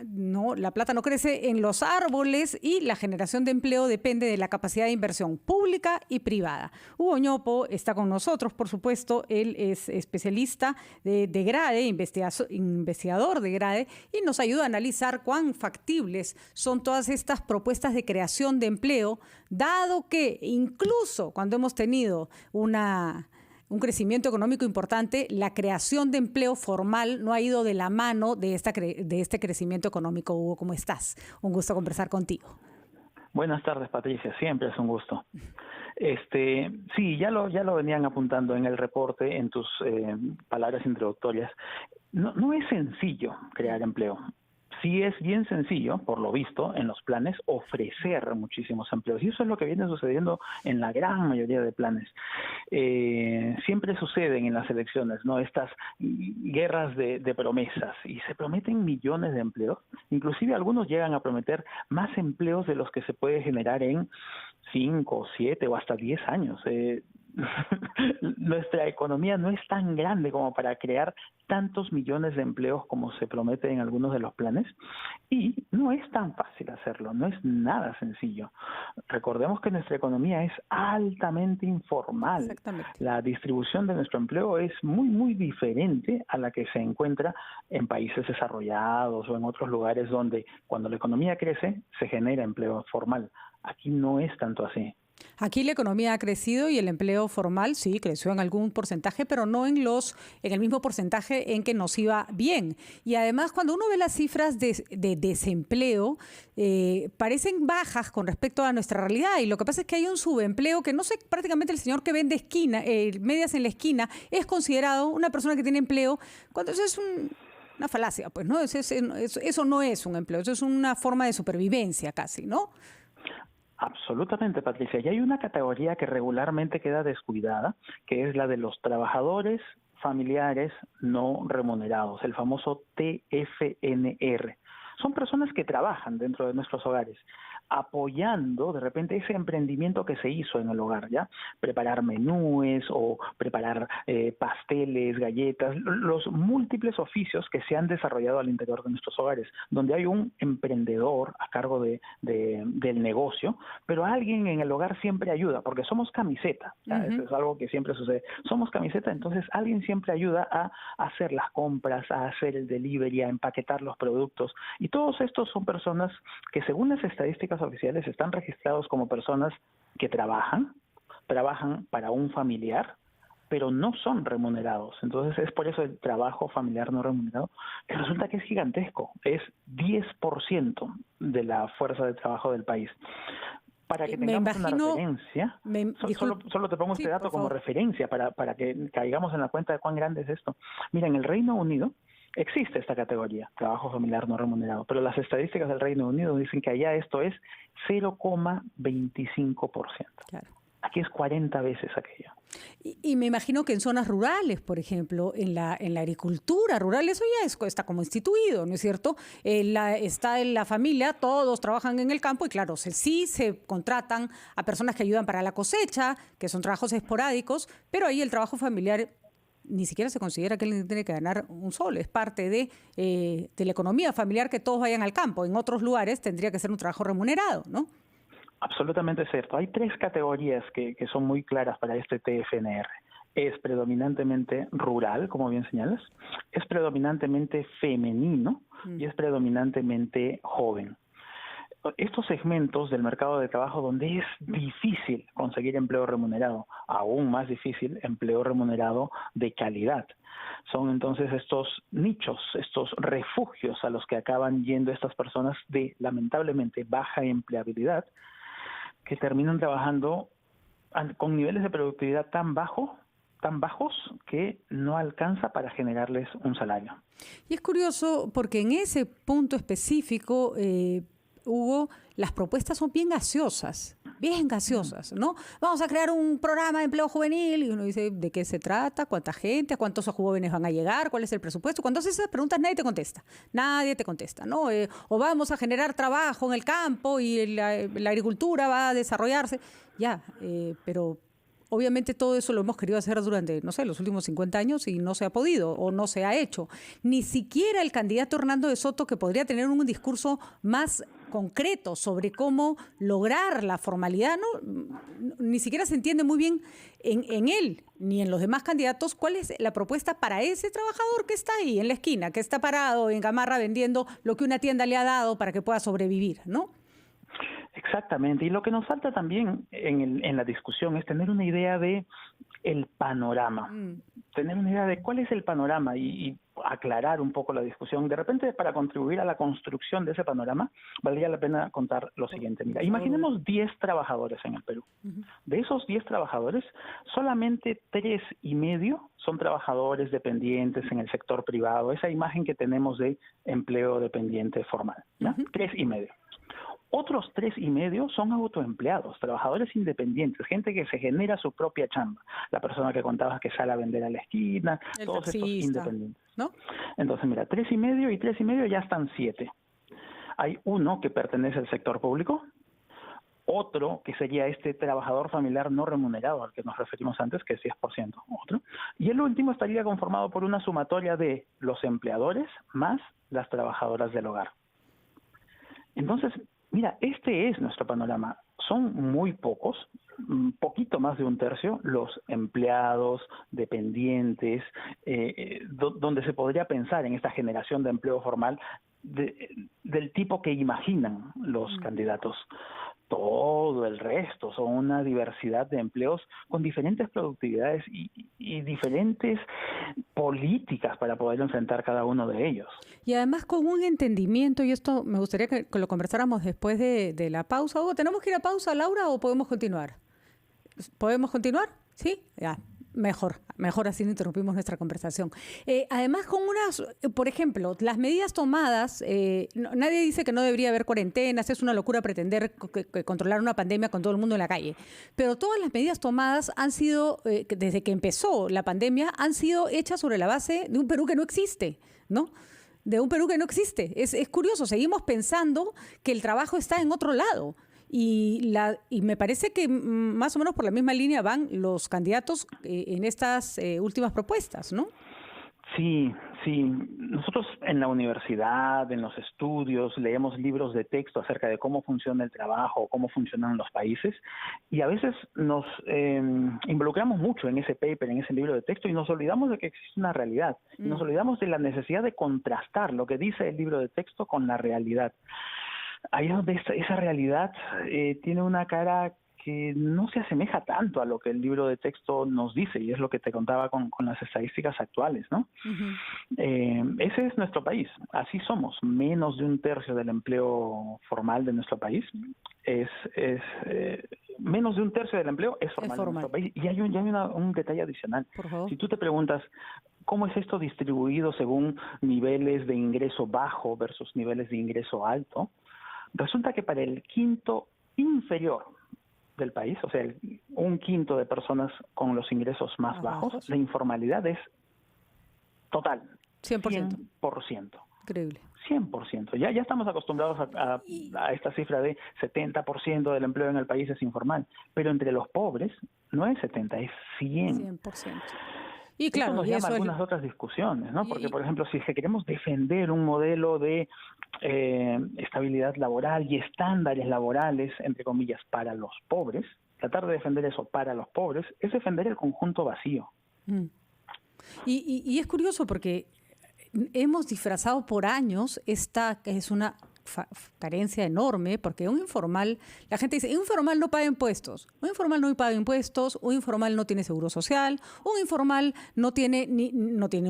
no, la plata no crece en los árboles y la generación de empleo depende de la capacidad de inversión pública y privada. Hugo Ñopo está con nosotros, por supuesto. Él es especialista de GRADE, investigador de GRADE, y nos ayuda a analizar cuán factibles son todas estas propuestas de creación de empleo, dado que incluso cuando hemos tenido un crecimiento económico importante, la creación de empleo formal no ha ido de la mano de este crecimiento económico. Hugo, ¿cómo estás? Un gusto conversar contigo. Buenas tardes, Patricia. Siempre es un gusto. Sí, ya lo venían apuntando en el reporte, en tus palabras introductorias. No es sencillo crear empleo. Sí es bien sencillo, por lo visto, en los planes, ofrecer muchísimos empleos. Y eso es lo que viene sucediendo en la gran mayoría de planes. Siempre suceden en las elecciones, ¿no? Estas guerras de promesas. Y se prometen millones de empleos. Inclusive algunos llegan a prometer más empleos de los que se puede generar en 5, 7 o hasta 10 años. Nuestra economía no es tan grande como para crear tantos millones de empleos como se promete en algunos de los planes, y no es tan fácil hacerlo, no es nada sencillo. Recordemos que nuestra economía es altamente informal. Exactamente. La distribución de nuestro empleo es muy diferente a la que se encuentra en países desarrollados o en otros lugares donde cuando la economía crece se genera empleo formal. Aquí no es tanto así. Aquí la economía ha crecido y el empleo formal sí creció en algún porcentaje, pero no en el mismo porcentaje en que nos iba bien. Y además, cuando uno ve las cifras de desempleo, parecen bajas con respecto a nuestra realidad. Y lo que pasa es que hay un subempleo que no sé, prácticamente el señor que vende medias en la esquina es considerado una persona que tiene empleo, cuando eso es una falacia, pues, ¿no? Eso no es un empleo, eso es una forma de supervivencia casi, ¿no? Absolutamente, Patricia. Y hay una categoría que regularmente queda descuidada, que es la de los trabajadores familiares no remunerados, el famoso TFNR. Son personas que trabajan dentro de nuestros hogares, apoyando de repente ese emprendimiento que se hizo en el hogar, ¿ya? Preparar menúes o preparar pasteles, galletas, los múltiples oficios que se han desarrollado al interior de nuestros hogares, donde hay un emprendedor a cargo del negocio, pero alguien en el hogar siempre ayuda, porque somos camiseta, ¿ya? Eso es algo que siempre sucede. Somos camiseta, entonces alguien siempre ayuda a hacer las compras, a hacer el delivery, a empaquetar los productos, y todos estos son personas que según las estadísticas oficiales están registrados como personas que trabajan para un familiar, pero no son remunerados. Entonces es por eso el trabajo familiar no remunerado, que resulta que es gigantesco, es 10% de la fuerza de trabajo del país. Para que tengamos una referencia, solo te pongo este dato como referencia para que caigamos en la cuenta de cuán grande es esto. Mira, en el Reino Unido existe esta categoría, trabajo familiar no remunerado, pero las estadísticas del Reino Unido dicen que allá esto es 0,25%. Claro. Aquí es 40 veces aquello. Y me imagino que en zonas rurales, por ejemplo, en la agricultura rural, eso ya está como instituido, ¿no es cierto? Está en la familia, todos trabajan en el campo y claro, sí se contratan a personas que ayudan para la cosecha, que son trabajos esporádicos, pero ahí el trabajo familiar ni siquiera se considera que él tiene que ganar un sol, es parte de la economía familiar que todos vayan al campo. En otros lugares tendría que ser un trabajo remunerado, ¿no? Absolutamente cierto. Hay 3 categorías que son muy claras para este TFNR. Es predominantemente rural, como bien señalas, es predominantemente femenino y es predominantemente joven. Estos segmentos del mercado de trabajo donde es difícil conseguir empleo remunerado, aún más difícil empleo remunerado de calidad. Son entonces estos nichos, estos refugios a los que acaban yendo estas personas de lamentablemente baja empleabilidad, que terminan trabajando con niveles de productividad tan bajos que no alcanza para generarles un salario. Y es curioso porque en ese punto específico, Hugo, las propuestas son bien gaseosas, ¿no? Vamos a crear un programa de empleo juvenil y uno dice, ¿de qué se trata? ¿Cuánta gente? ¿Cuántos jóvenes van a llegar? ¿Cuál es el presupuesto? Cuando haces esas preguntas nadie te contesta, ¿no? O vamos a generar trabajo en el campo y la agricultura va a desarrollarse, pero obviamente todo eso lo hemos querido hacer durante, no sé, los últimos 50 años y no se ha podido o no se ha hecho. Ni siquiera el candidato Hernando de Soto, que podría tener un discurso más concreto sobre cómo lograr la formalidad, ni siquiera se entiende muy bien en él ni en los demás candidatos cuál es la propuesta para ese trabajador que está ahí en la esquina, que está parado en Gamarra vendiendo lo que una tienda le ha dado para que pueda sobrevivir, ¿no? Exactamente, y lo que nos falta también en la discusión es tener una idea de el panorama, tener una idea de cuál es el panorama y aclarar un poco la discusión. De repente, para contribuir a la construcción de ese panorama, valdría la pena contar lo siguiente. Mira, imaginemos 10 trabajadores en el Perú. De esos 10 trabajadores, solamente 3,5 son trabajadores dependientes en el sector privado, esa imagen que tenemos de empleo dependiente formal, ¿no? 3,5. Otros 3,5 son autoempleados, trabajadores independientes, gente que se genera su propia chamba. La persona que contabas que sale a vender a la esquina, todos estos independientes, ¿no? Entonces, mira, 3,5 y 3,5 ya están 7. Hay uno que pertenece al sector público, otro que sería este trabajador familiar no remunerado al que nos referimos antes, que es 10%, otro. Y el último estaría conformado por una sumatoria de los empleadores más las trabajadoras del hogar. Entonces, mira, este es nuestro panorama. Son muy pocos, poquito más de un tercio, los empleados, dependientes, donde se podría pensar en esta generación de empleo formal del tipo que imaginan los candidatos. Todo el resto son una diversidad de empleos con diferentes productividades y diferentes políticas para poder enfrentar cada uno de ellos. Y además con un entendimiento, y esto me gustaría que lo conversáramos después de la pausa. Hugo, ¿tenemos que ir a pausa, Laura, o podemos continuar? ¿Podemos continuar? ¿Sí? Ya. Mejor así no interrumpimos nuestra conversación. Además, por ejemplo, las medidas tomadas, nadie dice que no debería haber cuarentenas, es una locura pretender controlar una pandemia con todo el mundo en la calle, pero todas las medidas tomadas han sido, desde que empezó la pandemia, han sido hechas sobre la base de un Perú que no existe, ¿no? De un Perú que no existe. Es curioso, seguimos pensando que el trabajo está en otro lado. Y me parece que más o menos por la misma línea van los candidatos en estas últimas propuestas, ¿no? Sí. Nosotros en la universidad, en los estudios, leemos libros de texto acerca de cómo funciona el trabajo, cómo funcionan los países, y a veces nos involucramos mucho en ese paper, en ese libro de texto, y nos olvidamos de que existe una realidad. Y nos olvidamos de la necesidad de contrastar lo que dice el libro de texto con la realidad. Ahí es donde esa realidad tiene una cara que no se asemeja tanto a lo que el libro de texto nos dice, y es lo que te contaba con las estadísticas actuales, ¿no? Ese es nuestro país, así somos. Menos de un tercio del empleo formal de nuestro país menos de un tercio del empleo es formal en nuestro país. Y hay un detalle adicional. Si tú te preguntas, ¿cómo es esto distribuido según niveles de ingreso bajo versus niveles de ingreso alto? Resulta que para el quinto inferior del país, o sea, un quinto de personas con los ingresos más bajos, la informalidad es total. 100%. 100%. Increíble. 100%. Ya estamos acostumbrados a esta cifra de 70% del empleo en el país es informal, pero entre los pobres no es 70, es 100%. 100%. Y claro, eso nos llama a algunas otras discusiones, ¿no? Porque, por ejemplo, si es que queremos defender un modelo de estabilidad laboral y estándares laborales, entre comillas, para los pobres, tratar de defender eso para los pobres es defender el conjunto vacío. Y es curioso porque hemos disfrazado por años esta que es una carencia enorme, porque un informal, la gente dice, un informal no paga impuestos, un informal no paga impuestos, un informal no tiene seguro social, un informal no tiene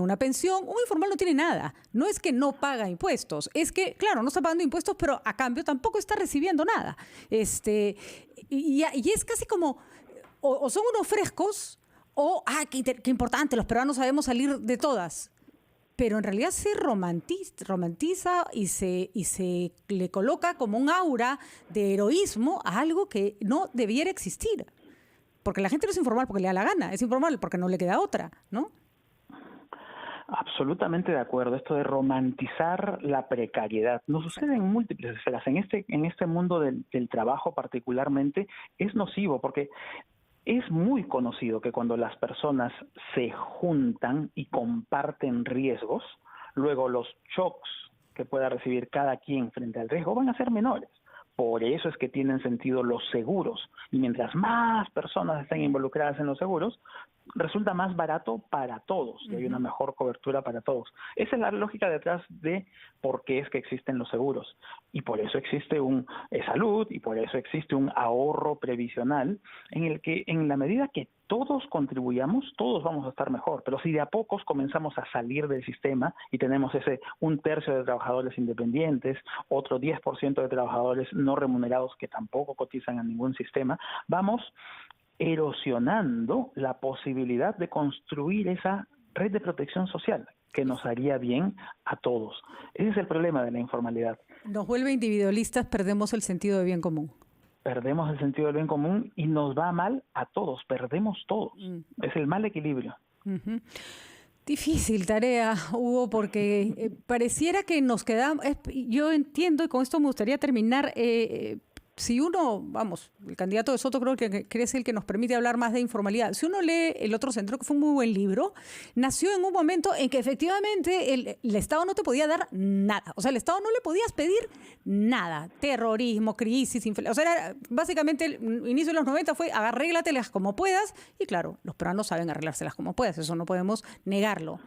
una pensión, un informal no tiene nada. No es que no paga impuestos, es que, claro, no está pagando impuestos, pero a cambio tampoco está recibiendo nada. Y es casi como, o son unos frescos, o, qué importante, los peruanos sabemos salir de todas. Pero en realidad se romantiza y se le coloca como un aura de heroísmo a algo que no debiera existir. Porque la gente no es informal porque le da la gana, es informal porque no le queda otra, ¿no? Absolutamente de acuerdo. Esto de romantizar la precariedad nos sucede en múltiples esferas. En este mundo del trabajo particularmente es nocivo porque Es muy conocido que cuando las personas se juntan y comparten riesgos, luego los shocks que pueda recibir cada quien frente al riesgo van a ser menores. Por eso es que tienen sentido los seguros. Y mientras más personas estén involucradas en los seguros, resulta más barato para todos y hay una mejor cobertura para todos. Esa es la lógica detrás de por qué es que existen los seguros. Y por eso existe un salud y por eso existe un ahorro previsional en el que en la medida que todos contribuyamos, todos vamos a estar mejor. Pero si de a pocos comenzamos a salir del sistema y tenemos ese 1/3 de trabajadores independientes, otro 10% de trabajadores no remunerados que tampoco cotizan a ningún sistema, vamos erosionando la posibilidad de construir esa red de protección social que nos haría bien a todos. Ese es el problema de la informalidad. Nos vuelve individualistas, perdemos el sentido de bien común. Perdemos el sentido del bien común y nos va mal a todos, perdemos todos. Es el mal equilibrio. Difícil tarea, Hugo, porque pareciera que nos quedamos, yo entiendo, y con esto me gustaría terminar, si uno, vamos, el candidato de Soto creo que es el que nos permite hablar más de informalidad. Si uno lee El Otro Centro, que fue un muy buen libro, nació en un momento en que efectivamente el Estado no te podía dar nada. O sea, el Estado no le podías pedir nada. Terrorismo, crisis, o sea, básicamente el inicio de los 90 fue arréglatelas como puedas. Y claro, los peruanos saben arreglárselas como puedas, eso no podemos negarlo.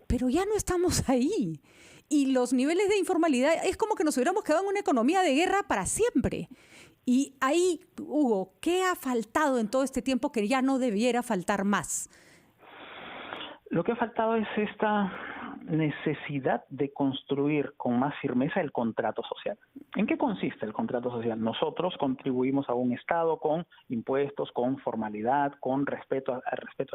Pero ya no estamos ahí. Y los niveles de informalidad es como que nos hubiéramos quedado en una economía de guerra para siempre. Y ahí, Hugo, ¿qué ha faltado en todo este tiempo que ya no debiera faltar más? Lo que ha faltado es esta necesidad de construir con más firmeza el contrato social. ¿En qué consiste el contrato social? Nosotros contribuimos a un Estado con impuestos, con formalidad, con respeto a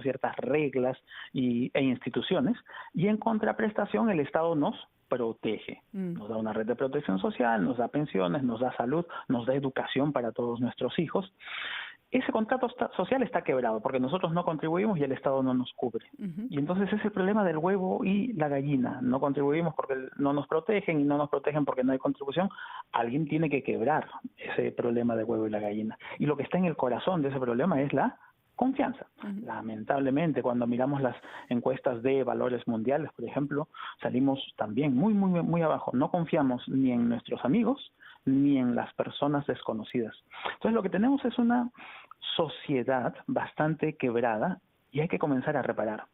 ciertas reglas e instituciones, y en contraprestación el Estado nos protege. Nos da una red de protección social, nos da pensiones, nos da salud, nos da educación para todos nuestros hijos. Ese contrato social está quebrado porque nosotros no contribuimos y el Estado no nos cubre. Y entonces es el problema del huevo y la gallina. No contribuimos porque no nos protegen y no nos protegen porque no hay contribución. Alguien tiene que quebrar ese problema del huevo y la gallina. Y lo que está en el corazón de ese problema es la confianza. Lamentablemente, cuando miramos las encuestas de valores mundiales, por ejemplo, salimos también muy abajo. No confiamos ni en nuestros amigos ni en las personas desconocidas. Entonces, lo que tenemos es una sociedad bastante quebrada y hay que comenzar a reparar.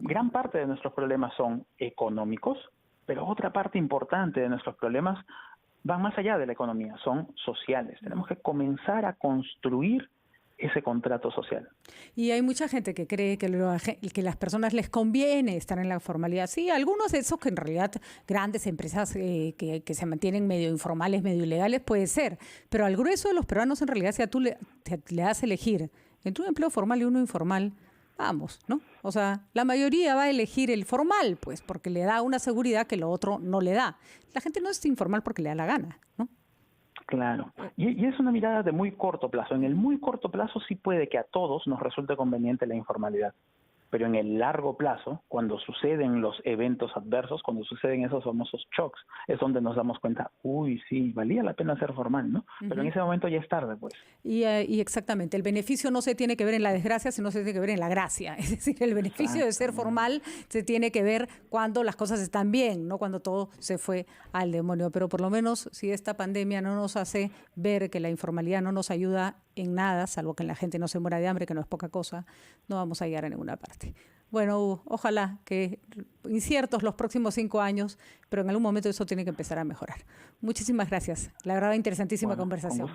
Gran parte de nuestros problemas son económicos, pero otra parte importante de nuestros problemas van más allá de la economía, son sociales. Tenemos que comenzar a construir ese contrato social. Y hay mucha gente que cree que las personas les conviene estar en la formalidad. Sí, algunos de esos que en realidad grandes empresas que se mantienen medio informales, medio ilegales, puede ser. Pero al grueso de los peruanos, en realidad, si a tú le das a elegir entre un empleo formal y uno informal, vamos, ¿no? O sea, la mayoría va a elegir el formal, pues, porque le da una seguridad que lo otro no le da. La gente no es informal porque le da la gana, ¿no? Claro, y es una mirada de muy corto plazo. En el muy corto plazo sí puede que a todos nos resulte conveniente la informalidad, pero en el largo plazo, cuando suceden los eventos adversos, cuando suceden esos famosos shocks, es donde nos damos cuenta, uy, sí, valía la pena ser formal, ¿no? Pero en ese momento ya es tarde, pues. Y exactamente, el beneficio no se tiene que ver en la desgracia, sino se tiene que ver en la gracia. Es decir, el beneficio de ser formal se tiene que ver cuando las cosas están bien, no cuando todo se fue al demonio. Pero por lo menos, si esta pandemia no nos hace ver que la informalidad no nos ayuda en nada, salvo que la gente no se muera de hambre, que no es poca cosa, no vamos a llegar a ninguna parte. Bueno, Hugo, ojalá que inciertos los próximos 5 años, pero en algún momento eso tiene que empezar a mejorar. Muchísimas gracias. La verdad, interesantísima conversación.